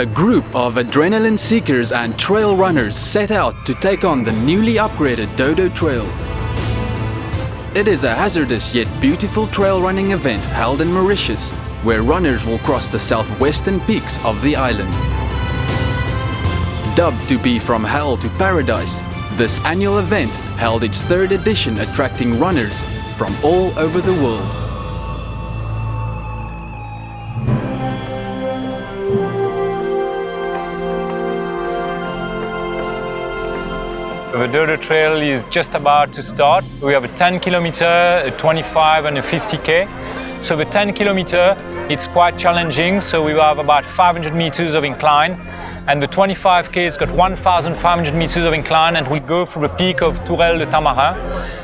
A group of adrenaline seekers and trail runners set out to take on the newly upgraded Dodo Trail. It is a hazardous yet beautiful trail running event held in Mauritius, where runners will cross the southwestern peaks of the island. Dubbed to be from hell to paradise, this annual event held its third edition, attracting runners from all over the world. The Dodo Trail is just about to start. We have a 10 kilometer, a 25 and a 50k. So the 10 kilometer, it's quite challenging. So we have about 500 meters of incline. And the 25k has got 1,500 meters of incline, and we go through the peak of Tourelle de Tamarin.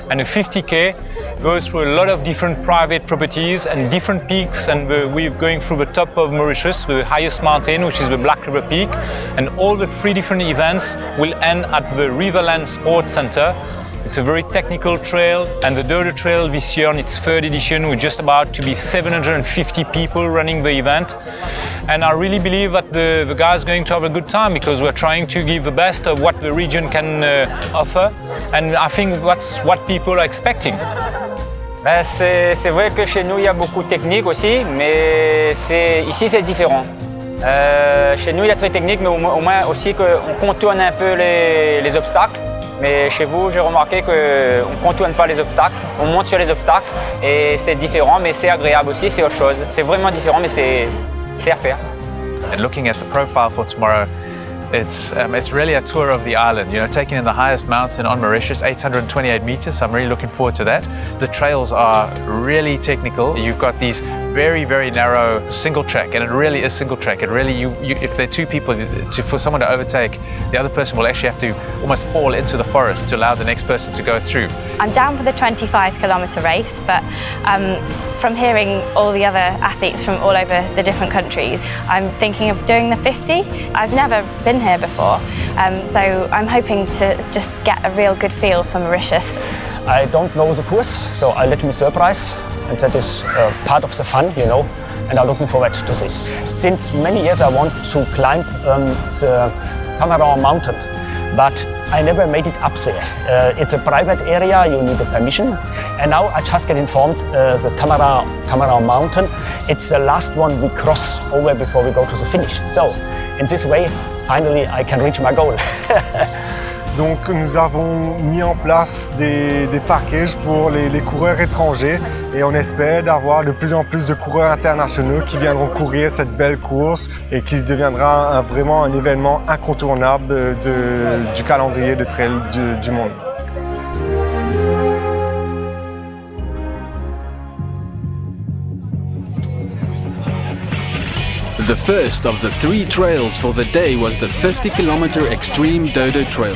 And the 50k goes through a lot of different private properties and different peaks, and we're going through the top of Mauritius, the highest mountain, which is the Black River Peak. And all the 3 different events will end at the Riverland Sports Center. It's a very technical trail, and the Dodo Trail this year, in its 3rd edition, we're just about to be 750 people running the event. And I really believe that the guys are going to have a good time, because we're trying to give the best of what the region can offer. And I think that's what people are expecting. C'est vrai que chez nous, il y a beaucoup de technique aussi, mais ici, c'est différent. Chez nous, il y a très technique, mais au moins aussi qu'on contourne un peu les obstacles. Mais chez vous, j'ai remarqué qu'on ne contourne pas les obstacles, on monte sur les obstacles et c'est différent, mais c'est agréable aussi, c'est autre chose. C'est vraiment différent, mais c'est à faire. And looking at the profile for tomorrow, it's really a tour of the island, you know, taking in the highest mountain on Mauritius, 828 meters. I'm really looking forward to that. The trails are really technical. You've got these very, very narrow single track, and it really is single track. It really, if there are 2 people, for someone to overtake, the other person will actually have to almost fall into the forest to allow the next person to go through. I'm down for the 25-kilometre race, but from hearing all the other athletes from all over the different countries, I'm thinking of doing the 50. I've never been here before, so I'm hoping to just get a real good feel for Mauritius. I don't know the course, so I let me surprise, and that is part of the fun, you know, and I'm looking forward to this. Since many years I want to climb the Tamarin mountain, but I never made it up there. It's a private area, you need a permission, and now I just get informed the Tamarin mountain, it's the last one we cross over before we go to the finish. So, in this way, finally I can reach my goal. Donc nous avons mis en place des packages pour les coureurs étrangers, et on espère d'avoir de plus en plus de coureurs internationaux qui viendront courir cette belle course et qui deviendra vraiment un événement incontournable du calendrier de trail du monde. The first of the 3 trails for the day was the 50-kilometer Xtreme Dodo Trail.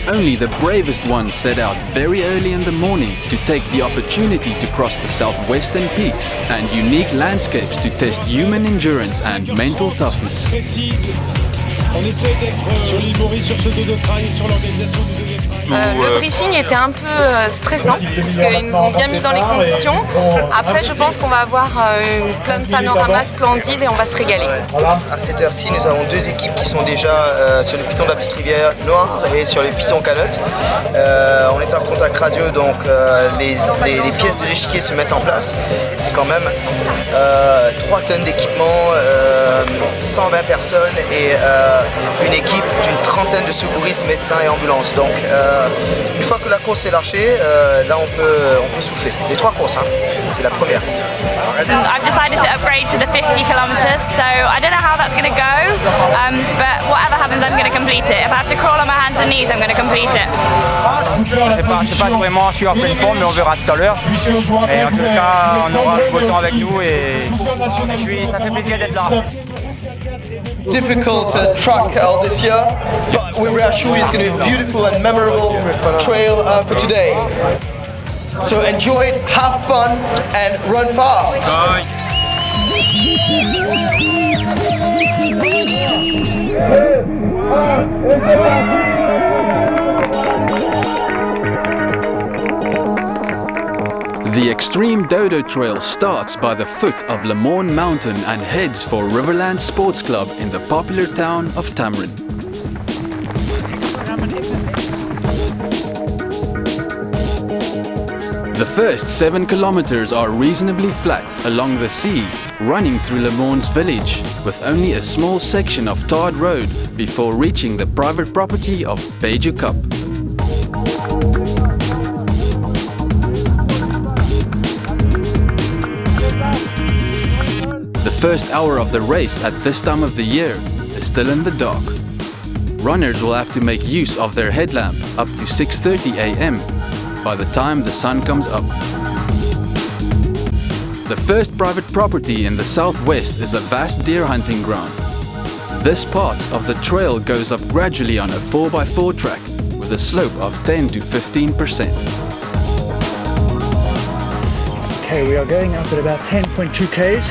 Only the bravest ones set out very early in the morning to take the opportunity to cross the southwestern peaks and unique landscapes to test human endurance and mental toughness. On essaie d'être sur l'île Maurice sur ce Dodo Trail, sur l'organisation du deuxième trail. Le briefing était un peu stressant parce qu'ils nous ont bien mis dans les conditions. Après, je pense qu'on va avoir plein de panoramas splendides et on va se régaler. À cette heure-ci, nous avons 2 équipes qui sont déjà sur le piton de la petite rivière Noire et sur le piton Calotte. On est en contact radio, donc les pièces de l'échiquier se mettent en place. C'est quand même 3 tonnes d'équipement, 120 personnes et une équipe d'une trentaine de secouristes, médecins et ambulances. Donc une fois que la course est lâchée, là on peut souffler. Les 3 courses, hein. C'est la première. I've decided to upgrade to the 50 kilometres, so I don't know how that's going to go, but whatever happens, I'm going to complete it. If I have to crawl on my hands and knees, I'm going to complete it. Je sais pas vraiment, je suis en pleine forme, mais on verra tout à l'heure. Et en tout cas, on aura le beau temps avec nous et ça fait plaisir d'être là. Difficult track this year, but we reassure you it's going to be a beautiful and memorable trail for today. So enjoy it, have fun, and run fast. Bye. The The Xtreme Dodo Trail starts by the foot of Le Morne Mountain and heads for Riverland Sports Club in the popular town of Tamarin. The first 7 kilometers are reasonably flat along the sea, running through Le Morne's village, with only a small section of tarred road before reaching the private property of Beju Cup. The first hour of the race at this time of the year is still in the dark. Runners will have to make use of their headlamp up to 6:30 a.m. by the time the sun comes up. The first private property in the southwest is a vast deer hunting ground. This part of the trail goes up gradually on a 4x4 track with a slope of 10 to 15%. Okay, we are going up at about 10.2 k's,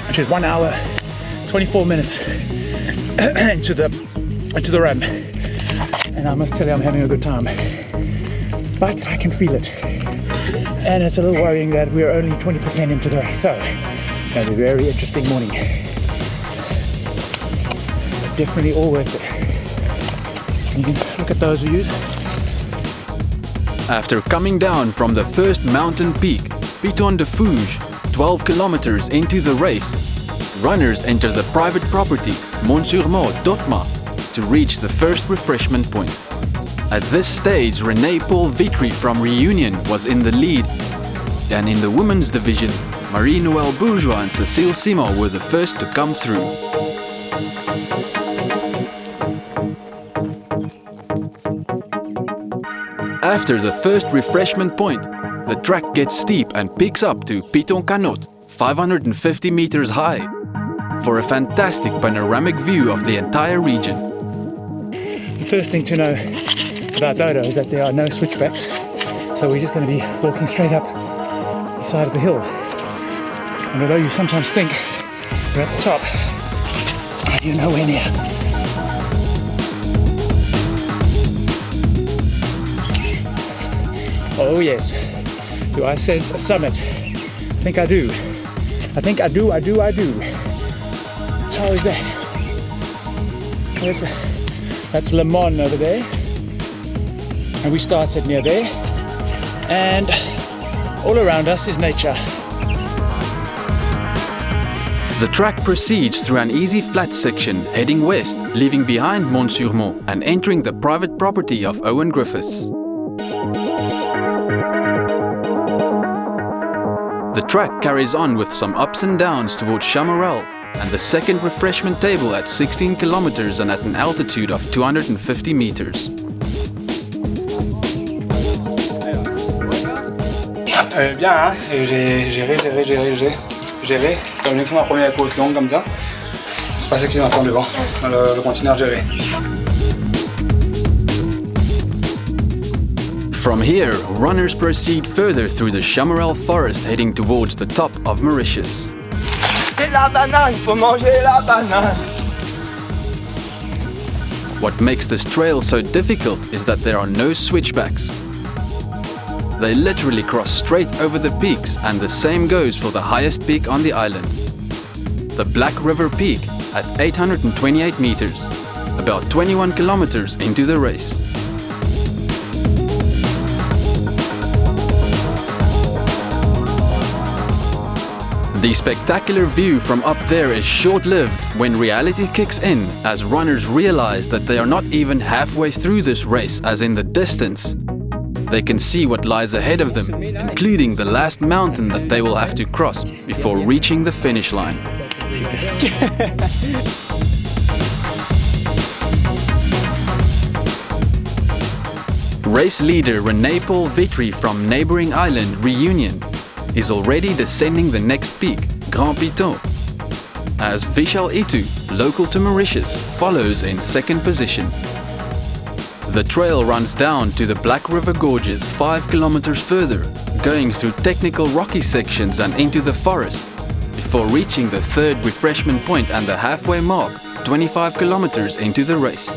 which is 1 hour, 24 minutes into the run. And I must tell you, I'm having a good time. But I can feel it. And it's a little worrying that we're only 20% into the race. So, it's going to be a very interesting morning. Definitely all worth it. You can look at those views. After coming down from the first mountain peak, Piton de Fouge, 12 kilometers into the race, runners enter the private property Mont-sur-Mont-Dotma to reach the first refreshment point. At this stage, Renee Paul Vitry from Reunion was in the lead, and in the women's division, Marie-Noëlle Bourgeois and Cécile Simon were the first to come through. After the first refreshment point, the track gets steep and peaks up to Piton Canot, 550 meters high, for a fantastic panoramic view of the entire region. The first thing to know about Dodo is that there are no switchbacks, so we're just going to be walking straight up the side of the hill. And although you sometimes think we're at the top, you're nowhere near. Oh yes, do I sense a summit? I think I do. I think I do. How is that? That's Le Morne over there. And we started near there. And all around us is nature. The track proceeds through an easy flat section heading west, leaving behind Mont-sur-Mont and entering the private property of Owen Griffiths. The track carries on with some ups and downs towards Chamarel and the second refreshment table at 16 kilometers and at an altitude of 250 meters. Bien, hein? J'ai géré. Comme une fois ma première course longue comme ça, c'est pas ça qu'ils entendent devant. Le continuer à gérer. From here, runners proceed further through the Chamarel forest heading towards the top of Mauritius. C'est la banane, faut manger la banane. What makes this trail so difficult is that there are no switchbacks. They literally cross straight over the peaks, and the same goes for the highest peak on the island. The Black River Peak at 828 meters, about 21 kilometers into the race. The spectacular view from up there is short-lived when reality kicks in, as runners realize that they are not even halfway through this race, as in the distance. They can see what lies ahead of them, including the last mountain that they will have to cross before reaching the finish line. Race leader Renee Paul Vitry from neighboring island Reunion is already descending the next peak, Grand Piton, as Vishal Itu, local to Mauritius, follows in second position. The trail runs down to the Black River Gorges 5 kilometers further, going through technical rocky sections and into the forest, before reaching the third refreshment point and the halfway mark, 25 kilometers into the race.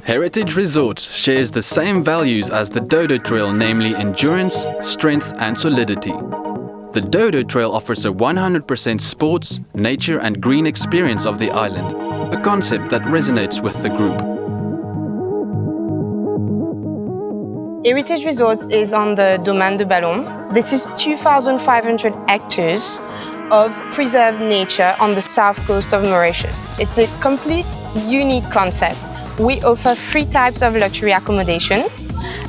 Heritage Resorts shares the same values as the Dodo Trail, namely endurance, strength and solidity. The Dodo Trail offers a 100% sports, nature and green experience of the island, a concept that resonates with the group. Heritage Resorts is on the Domaine de Ballon. This is 2,500 hectares of preserved nature on the south coast of Mauritius. It's a complete, unique concept. We offer 3 types of luxury accommodation.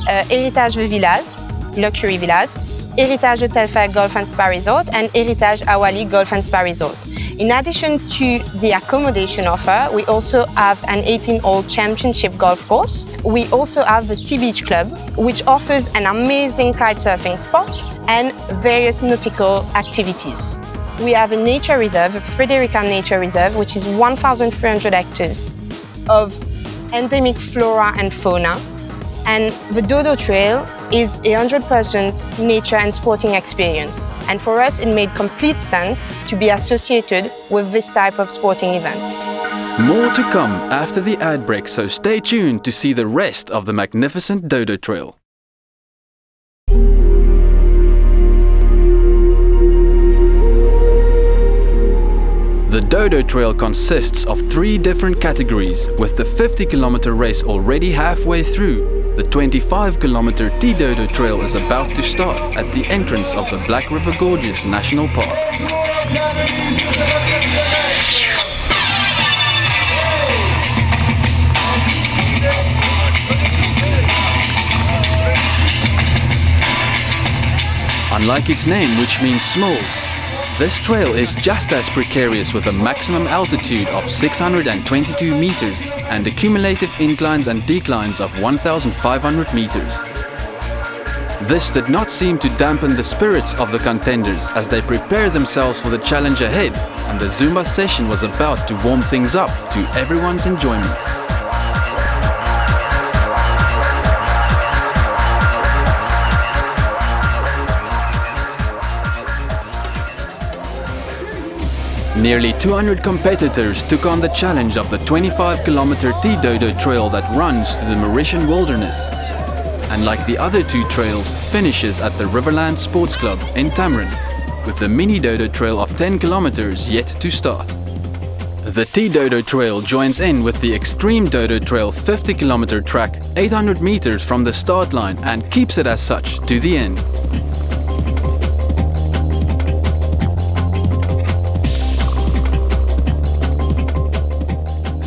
Héritage Villas, luxury villas, Héritage Hotel Fair Golf and Spa Resort, and Héritage Awali Golf and Spa Resort. In addition to the accommodation offer, we also have an 18-hole championship golf course. We also have the Sea Beach Club, which offers an amazing kite surfing spot and various nautical activities. We have a nature reserve, a Frederica Nature Reserve, which is 1,300 hectares of endemic flora and fauna. And the Dodo Trail is a 100% nature and sporting experience. And for us, it made complete sense to be associated with this type of sporting event. More to come after the ad break, so stay tuned to see the rest of the magnificent Dodo Trail. The Dodo Trail consists of 3 different categories, with the 50-kilometer race already halfway through. The 25-kilometer Dodo Trail is about to start at the entrance of the Black River Gorges National Park. Unlike its name, which means small, this trail is just as precarious, with a maximum altitude of 622 meters and accumulative inclines and declines of 1,500 meters. This did not seem to dampen the spirits of the contenders as they prepare themselves for the challenge ahead, and the Zumba session was about to warm things up to everyone's enjoyment. Nearly 200 competitors took on the challenge of the 25-kilometer Dodo Trail that runs through the Mauritian wilderness, and like the other 2 trails, finishes at the Riverland Sports Club in Tamarin, with the mini Dodo Trail of 10 kilometers yet to start. The Dodo Trail joins in with the Xtreme Dodo Trail 50-kilometer track 800 meters from the start line and keeps it as such to the end.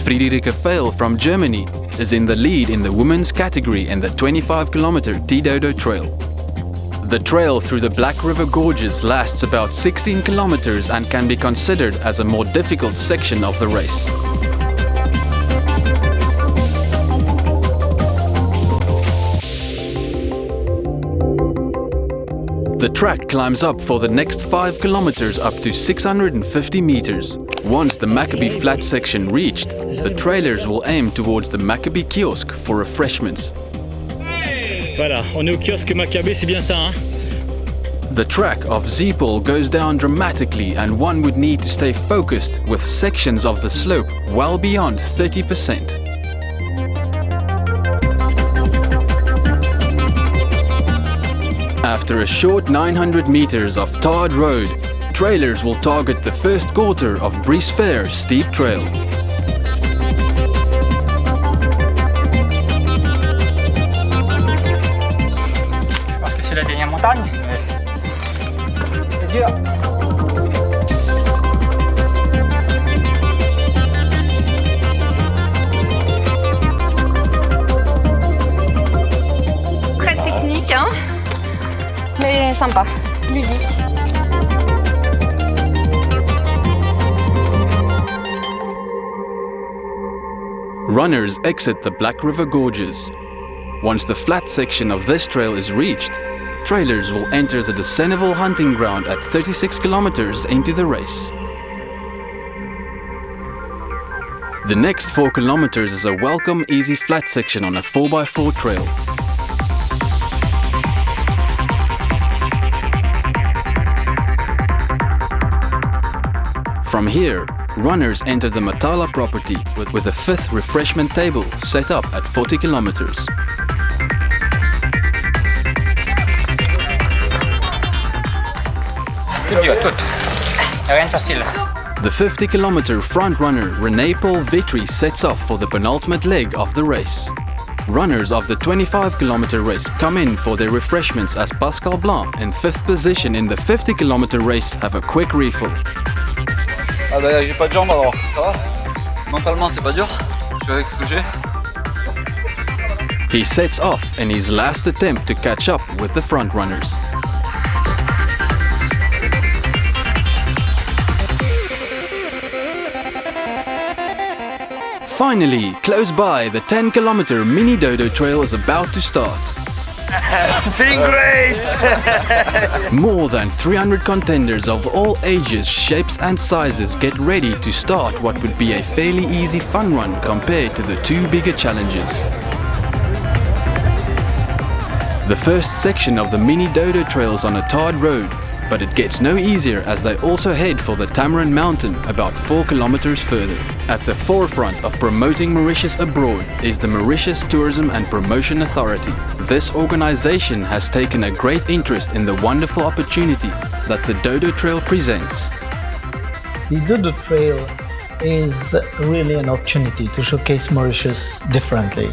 Friederike Feil from Germany is in the lead in the women's category in the 25-kilometer Dodo Trail. The trail through the Black River Gorges lasts about 16 kilometers and can be considered as a more difficult section of the race. The track climbs up for the next 5 kilometers up to 650 meters. Once the Maccabee Flat section reached, the trailers will aim towards the Maccabee Kiosk for refreshments. Voilà, on est au kiosque Maccabee, c'est bien ça, hein? The track of Zeepole goes down dramatically, and one would need to stay focused with sections of the slope well beyond 30%. After a short 900 meters of tarred road, trailers will target the first quarter of Brice Fair's steep trail. Parce que c'est la dernière montagne. C'est dur. Très technique, hein, mais sympa, ludique. Runners exit the Black River Gorges. Once the flat section of this trail is reached, trailers will enter the Decennival hunting ground at 36 kilometers into the race. The next 4 kilometers is a welcome, easy flat section on a 4x4 trail. From here, runners enter the Matala property with a fifth refreshment table set up at 40 kilometers. Tout dur, tout. Rien de facile. The 50-kilometer front runner René-Paul Vitry sets off for the penultimate leg of the race. Runners of the 25-kilometer race come in for their refreshments as Pascal Blanc in 5th position in the 50-kilometer race have a quick refill. Ah bah j'ai pas de jambes alors, ça va? Mentalement c'est pas dur, je suis avec ce que j'ai. He sets off in his last attempt to catch up with the front runners. Finally, close by, the 10-kilometer Mini Dodo Trail is about to start. Feeling great! More than 300 contenders of all ages, shapes and sizes get ready to start what would be a fairly easy fun run compared to the two bigger challenges. The first section of the Mini Dodo Trail is on a tarred road, but it gets no easier as they also head for the Tamarin Mountain about 4 kilometers further. At the forefront of promoting Mauritius abroad is the Mauritius Tourism and Promotion Authority. This organization has taken a great interest in the wonderful opportunity that the Dodo Trail presents. The Dodo Trail is really an opportunity to showcase Mauritius differently.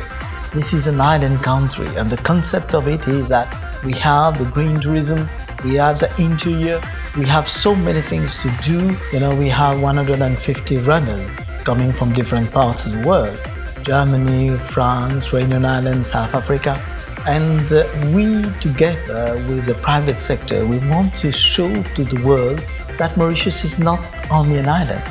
This is an island country, and the concept of it is that we have the green tourism, we have the interior, we have so many things to do. You know, we have 150 runners coming from different parts of the world. Germany, France, Réunion Islands, South Africa. And we, together with the private sector, we want to show to the world that Mauritius is not only an island.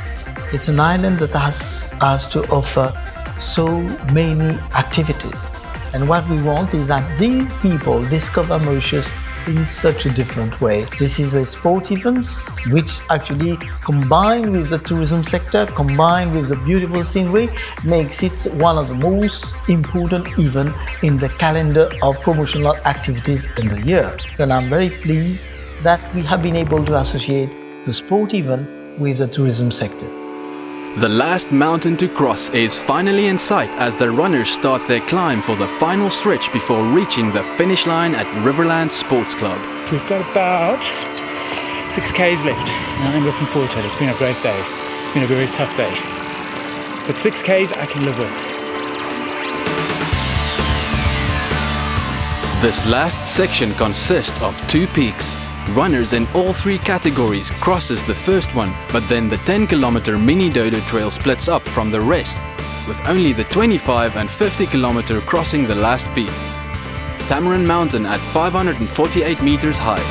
It's an island that has to offer so many activities. And what we want is that these people discover Mauritius in such a different way. This is a sport event which actually combined with the tourism sector, combined with the beautiful scenery, makes it one of the most important events in the calendar of promotional activities in the year. And I'm very pleased that we have been able to associate the sport event with the tourism sector. The last mountain to cross is finally in sight as the runners start their climb for the final stretch before reaching the finish line at Riverland Sports Club. We've got about 6 k's left, and I'm looking forward to it. It's been a great day. It's been a very tough day. But 6 k's I can live with. This last section consists of 2 peaks. Runners in all 3 categories crosses the first one, but then the 10-kilometer Mini Dodo Trail splits up from the rest, with only the 25 and 50-kilometer crossing the last peak. Tamarin Mountain at 548 meters high.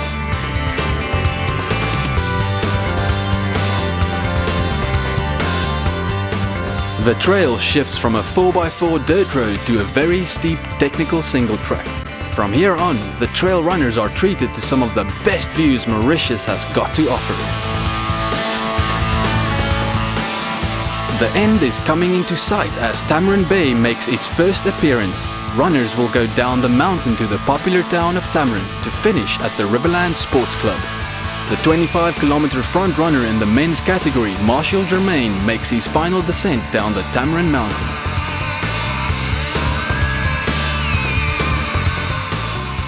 The trail shifts from a 4x4 dirt road to a very steep technical single track. From here on, the trail runners are treated to some of the best views Mauritius has got to offer. The end is coming into sight as Tamarin Bay makes its first appearance. Runners will go down the mountain to the popular town of Tamarin to finish at the Riverland Sports Club. The 25-kilometer front runner in the men's category, Marshall Germain, makes his final descent down the Tamarin Mountain.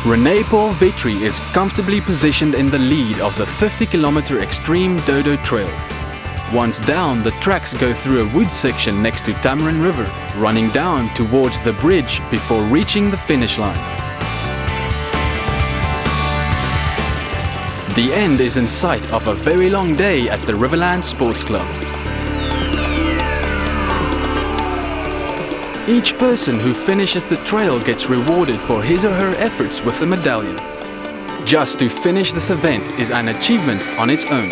René-Paul Vitry is comfortably positioned in the lead of the 50-kilometer Xtreme Dodo Trail. Once down, the tracks go through a wood section next to Tamarin River, running down towards the bridge before reaching the finish line. The end is in sight of a very long day at the Riverland Sports Club. Each person who finishes the trail gets rewarded for his or her efforts with a medallion. Just to finish this event is an achievement on its own.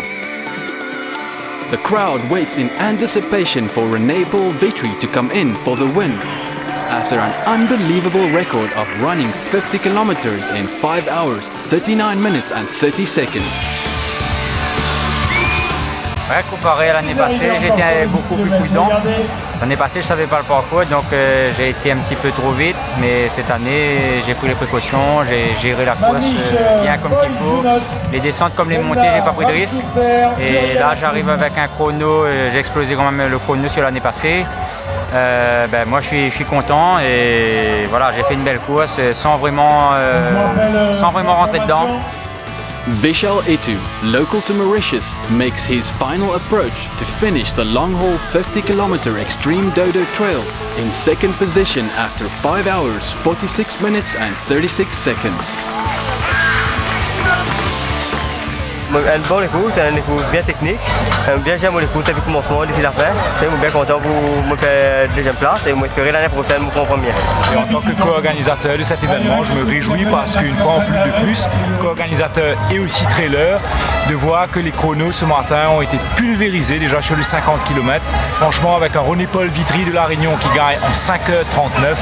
The crowd waits in anticipation for René-Paul Vitry to come in for the win, after an unbelievable record of running 50 kilometers in 5 hours, 39 minutes and 30 seconds. Ouais, comparé à l'année passée, j'étais beaucoup plus prudent. L'année passée, je ne savais pas le parcours, donc j'ai été un petit peu trop vite. Mais cette année, j'ai pris les précautions, j'ai géré la course bien comme il faut. Les descentes comme les montées, j'ai pas pris de risque. Et là, j'arrive avec un chrono, j'ai explosé quand même le chrono sur l'année passée. Moi, je suis content et voilà, j'ai fait une belle course sans vraiment rentrer dedans. Vishal Itu, local to Mauritius, makes his final approach to finish the long-haul 50-kilometer Xtreme Dodo Trail in second position after 5 hours, 46 minutes and 36 seconds. J'aime bon les courses, c'est une course bien technique. Bien j'aime les courses depuis le commencement, depuis la fin. Je suis bien content pour me faire deuxième place et m'espérer l'année prochaine me prendre première. Et en tant que co-organisateur de cet événement, je me réjouis parce qu'une fois en plus de plus, co-organisateur et aussi trailer, de voir que les chronos ce matin ont été pulvérisés déjà sur les 50 km. Franchement, avec un René-Paul Vitry de La Réunion qui gagne en 5h39,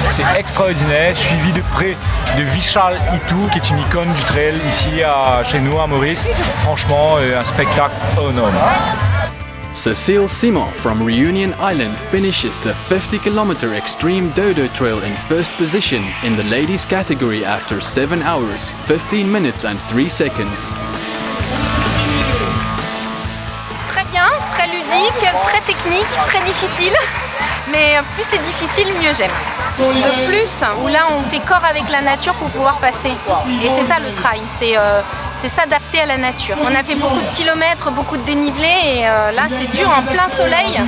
c'est extraordinaire, suivi de près de Vishal Itu, qui est une icône du trail ici chez nous à Maurice. Franchement, un spectacle aux normes. Cecile Simon from Reunion Island finishes the 50-kilometer Xtreme Dodo Trail in first position in the ladies category after 7 hours, 15 minutes and 3 seconds. Très bien, très ludique, très technique, très difficile. Mais plus c'est difficile, mieux j'aime. De plus, où là on fait corps avec la nature pour pouvoir passer. Et c'est ça le trail, c'est s'adapter à la nature. On a fait beaucoup de kilomètres, beaucoup de dénivelé et là c'est dur en plein soleil.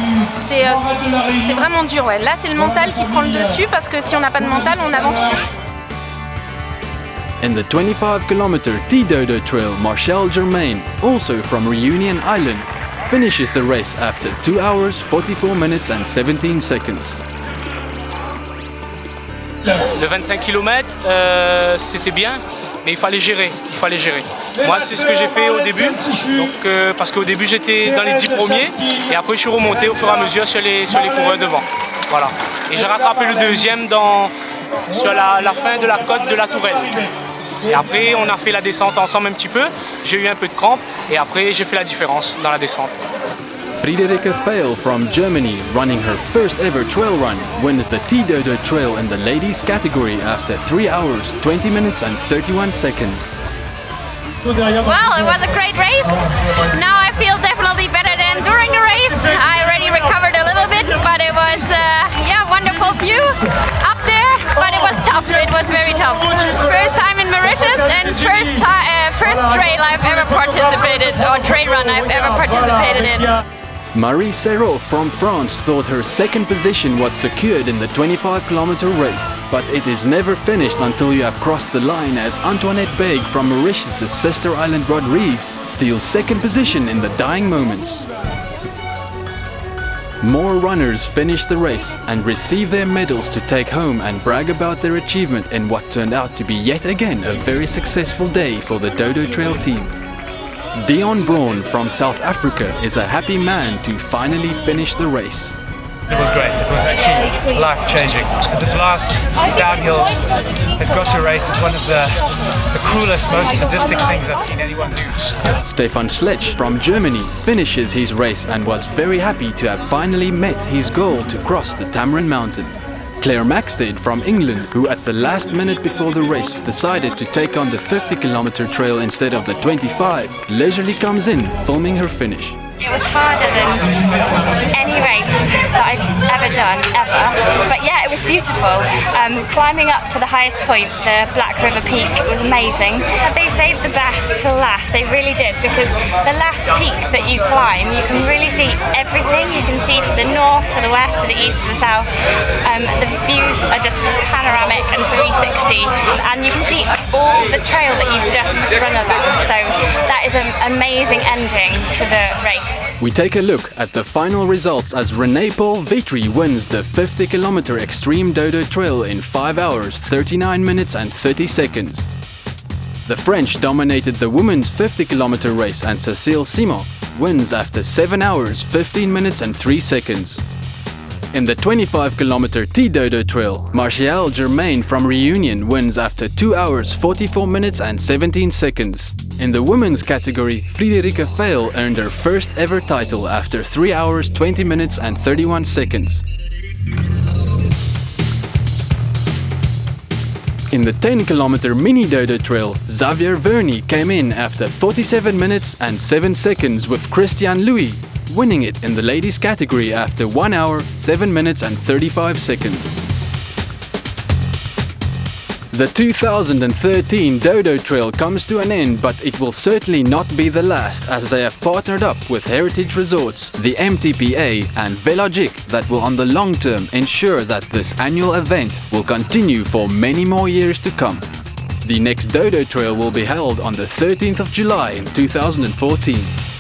C'est vraiment dur. Ouais. Là c'est le mental qui prend le dessus parce que si on n'a pas de mental, on n'avance plus. In the 25-kilometer T-Dodo Trail, Marshall Germain, also from Reunion Island, finishes the race after 2 hours, 44 minutes and 17 seconds. Le 25 km, c'était bien, mais il fallait gérer. Moi, c'est ce que j'ai fait au début, donc, parce qu'au début, j'étais dans les 10 premiers, et après, je suis remonté au fur et à mesure sur les coureurs devant. Voilà. Et j'ai rattrapé le deuxième sur la fin de la côte de la Tourelle. Et après, on a fait la descente ensemble un petit peu. J'ai eu un peu de crampe, et après, j'ai fait la différence dans la descente. Friederike Feil from Germany, running her first ever trail run, wins the T-Dodo Trail in the ladies category after 3 hours, 20 minutes and 31 seconds. Well, it was a great race. Now I feel definitely better than during the race. I already recovered a little bit, but it was, wonderful view up there, but it was tough. It was very tough. First time in Mauritius and first trail I've ever participated, or trail run I've ever participated in. Marie Serrault from France thought her second position was secured in the 25-kilometer race, but it is never finished until you have crossed the line as Antoinette Beg from Mauritius' sister island Rodrigues steals second position in the dying moments. More runners finish the race and receive their medals to take home and brag about their achievement in what turned out to be yet again a very successful day for the Dodo Trail team. Dion Braun from South Africa is a happy man to finally finish the race. It was great. It was actually life-changing. This last downhill has got to race. It's one of the cruelest, most sadistic things I've seen anyone do. Stefan Schletch from Germany finishes his race and was very happy to have finally met his goal to cross the Tamarin Mountain. Claire Maxted from England, who at the last minute before the race decided to take on the 50-kilometer trail instead of the 25, leisurely comes in, filming her finish. It was harder than any race that I've ever done, ever. But yeah, it was beautiful. Climbing up to the highest point, the Black River Peak, was amazing. They saved the best till last, they really did, because the last peak that you climb, you can really see everything. You can see to the north, to the west, to the east, to the south. The views are just panoramic and 360, and you can see all the trail that you've just run along. So that is an amazing ending to the race. We take a look at the final results as René-Paul Vitry wins the 50-kilometer Xtreme Dodo Trail in 5 hours, 39 minutes and 30 seconds. The French dominated the women's 50-kilometer race and Cecile Simon wins after 7 hours, 15 minutes and 3 seconds. In the 25-kilometer T-Dodo Trail, Martial Germain from Reunion wins after 2 hours, 44 minutes and 17 seconds. In the women's category, Friederike Veil earned her first ever title after 3 hours, 20 minutes and 31 seconds. In the 10-kilometer mini Dodo Trail, Xavier Verney came in after 47 minutes and 7 seconds with Christian Louis, winning it in the ladies category after 1 hour, 7 minutes and 35 seconds. The 2013 Dodo Trail comes to an end, but it will certainly not be the last, as they have partnered up with Heritage Resorts, the MTPA and Velagic that will on the long term ensure that this annual event will continue for many more years to come. The next Dodo Trail will be held on the 13th of July in 2014.